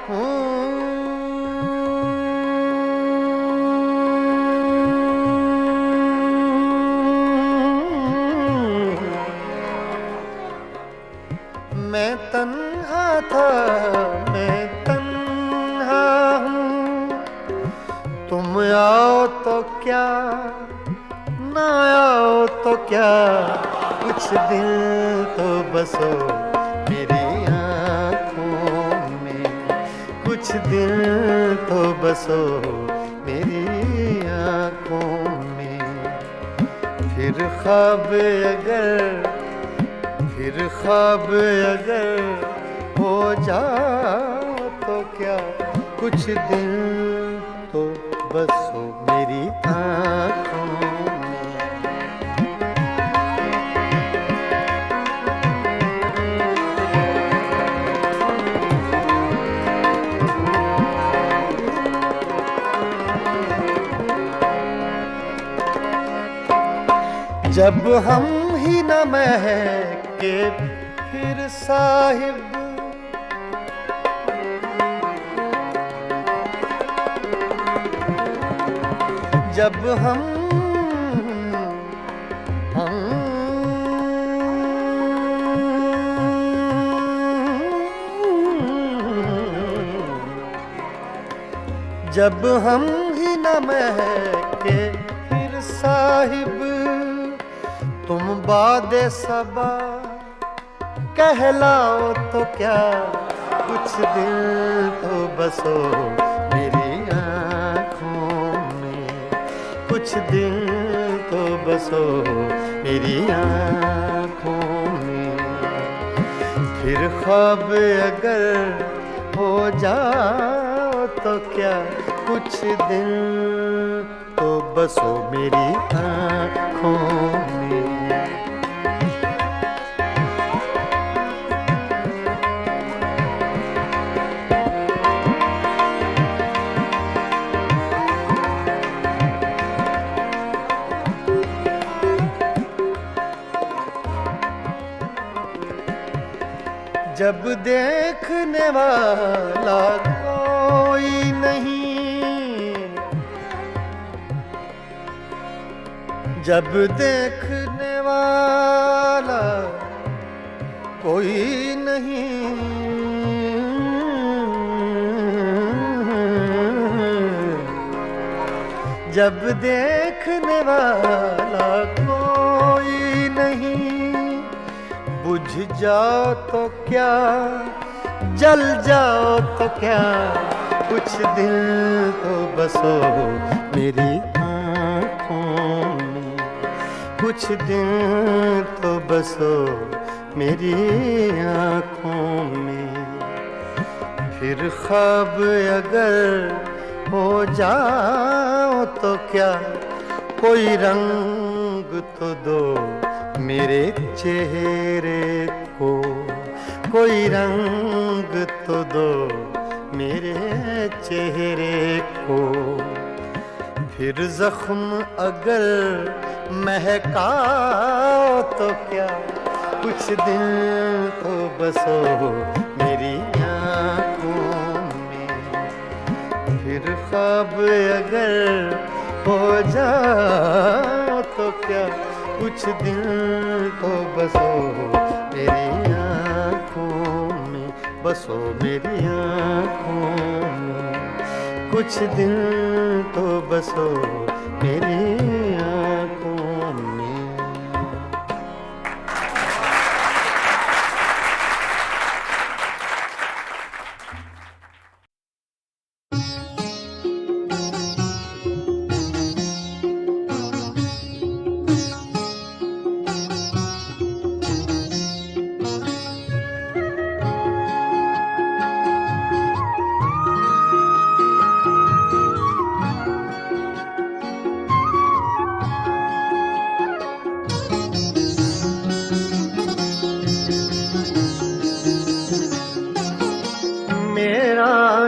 मैं तन्हा था, मैं तन्हा हूँ। तुम आओ तो क्या, ना आओ तो क्या, कुछ दिल तो बसो मेरी आँखों में, कुछ दिल तो बसो मेरी आँखों में। फिर ख्वाब अगर हो जाओ तो क्या, कुछ दिल तो बसो मेरी आँखों में। जब हम ही न महके फिर साहिब, जब जब हम ही न महके फिर साहिब, तुम बादे सबा कहलाओ तो क्या, कुछ दिल तो बसो मेरी आँखों में, कुछ दिल तो बसो मेरी आँखों में। फिर ख्वाब अगर हो जाओ तो क्या, कुछ दिल तो बसो मेरी आँखों में। जब देखने वाला कोई नहीं, जब देखने वाला कोई नहीं, जब देखने वाला कोई नहीं, बुझ जाओ तो क्या, जल जाओ तो क्या, कुछ दिल तो बसो मेरी आँखों में, कुछ दिल तो बसो मेरी आँखों में। फिर ख्वाब अगर हो जाओ तो क्या, कोई रंग तो दो मेरे चेहरे को, कोई रंग तो दो मेरे चेहरे को। फिर जख्म अगर महकाओ तो क्या, कुछ दिल तो बसो मेरी आँखों में। फिर ख्वाब अगर हो जाओ तो क्या, कुछ दिल तो बसो मेरी आँखों में, बसो मेरी आँखों में, कुछ दिल तो बसो मेरी आँखों में।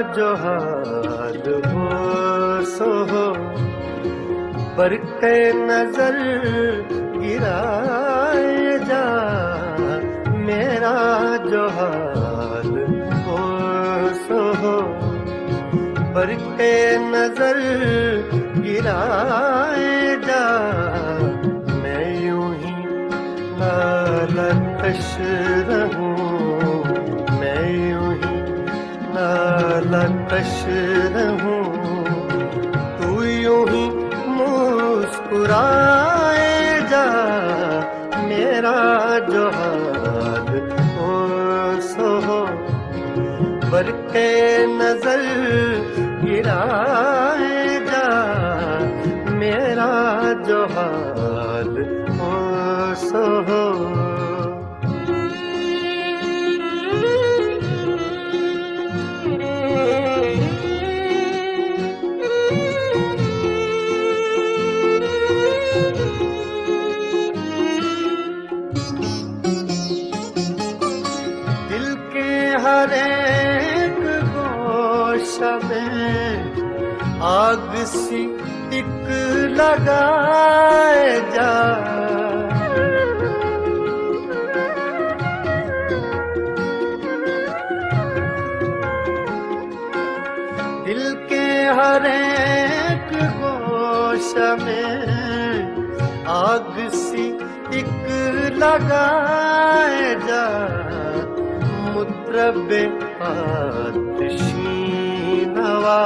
जो हाल हो सो हो, बरके नजर गिराए जा। मेरा जो हाल हो सो हो, बर के नजर गिराए जा, मैं यूं ही नालकश रहूं, मैं यूं ही नालकश रहूं, तू यूं ही मुस्कुराए जा, मेरा जो हाल हो सो हो, बर के नजर गिराए जा, मेरा जो हाल हो सो हो। दिल के हर एक गोशा में आग सी एक लगाए जा, दिल के हर एक गोशा में आग सी एक लगाए जा, मुतरबे आतिशी नवा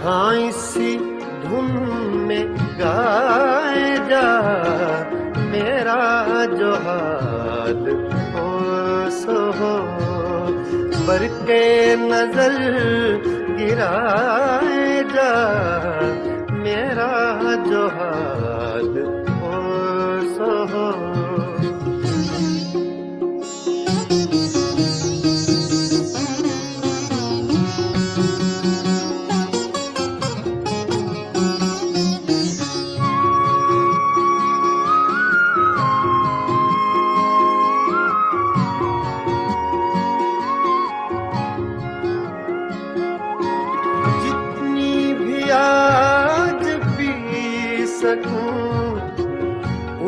हाँ इसी धुन में गाए जा, मेरा जो हाल हो सो हो, बर के नजर गिराए जा, मेरा जो हाल हो सो हो।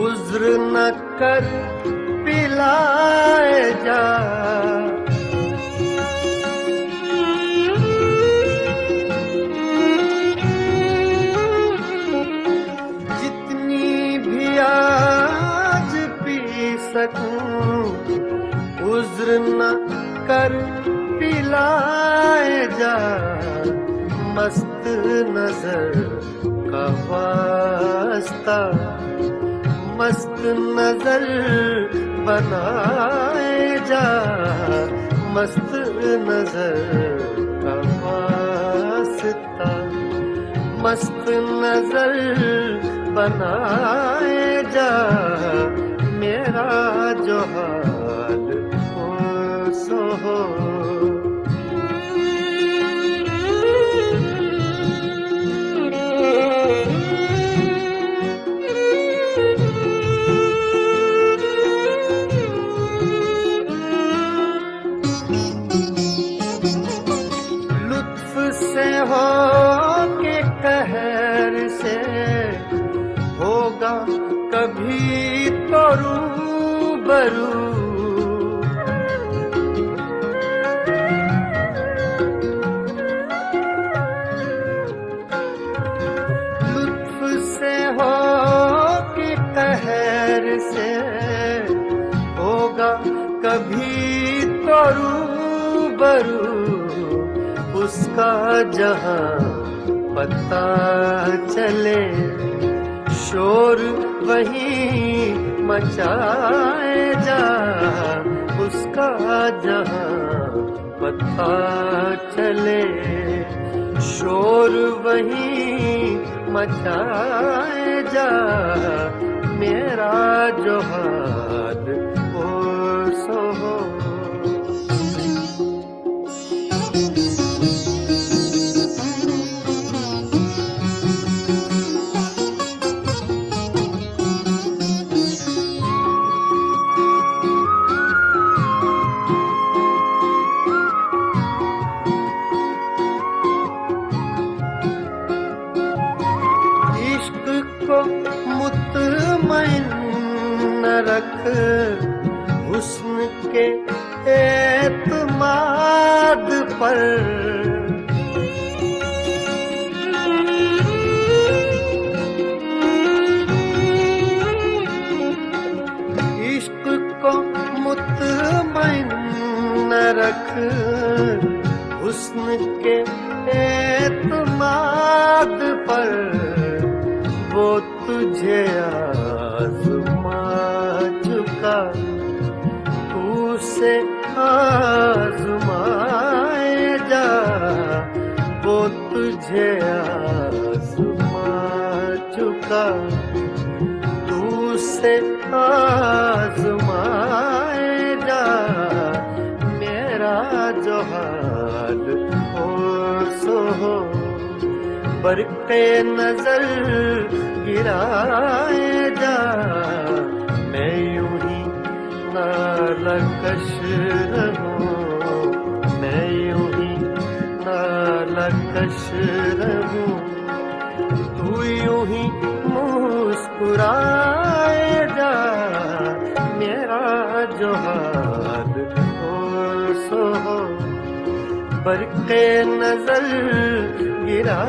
उज्र न कर पिलाए जा, जितनी भी आज पी सकूं, उज्र न कर पिलाए जा, मस्त नजर का वास्ता मस्त नजर बनाए जा, मस्त नजर का वास्ता मस्त नजर बनाए जा, मेरा जो हाल हो सो हो। से हो के कहर से होगा कभी तो रूबरू, लुत्फ से हो के कहर से होगा कभी तो रूबरू, उसका जहां पता चले शोर वही मचाए जा, उसका जहां पता चले शोर वही मचाए जा, मेरा जो हाल हो सो हो। मुतमईन न रख हुस्न के एतमाद पर, हुस्न के एतमाद पर वो तुझे आज़मा चुका, तू से आज़माए जा, वो तुझे आज़मा चुका, तू से आज़माए जा। मेरा जो हाल हो सो हो, बरक़े नजर गिराए जा। मैं यूं ही नालकश रहूं, मैं यूं ही नालकश रहूं, तू यूं ही मुस्कुराए जा। मेरा जो हाल हो सो हो, बरक़े नजर गिरा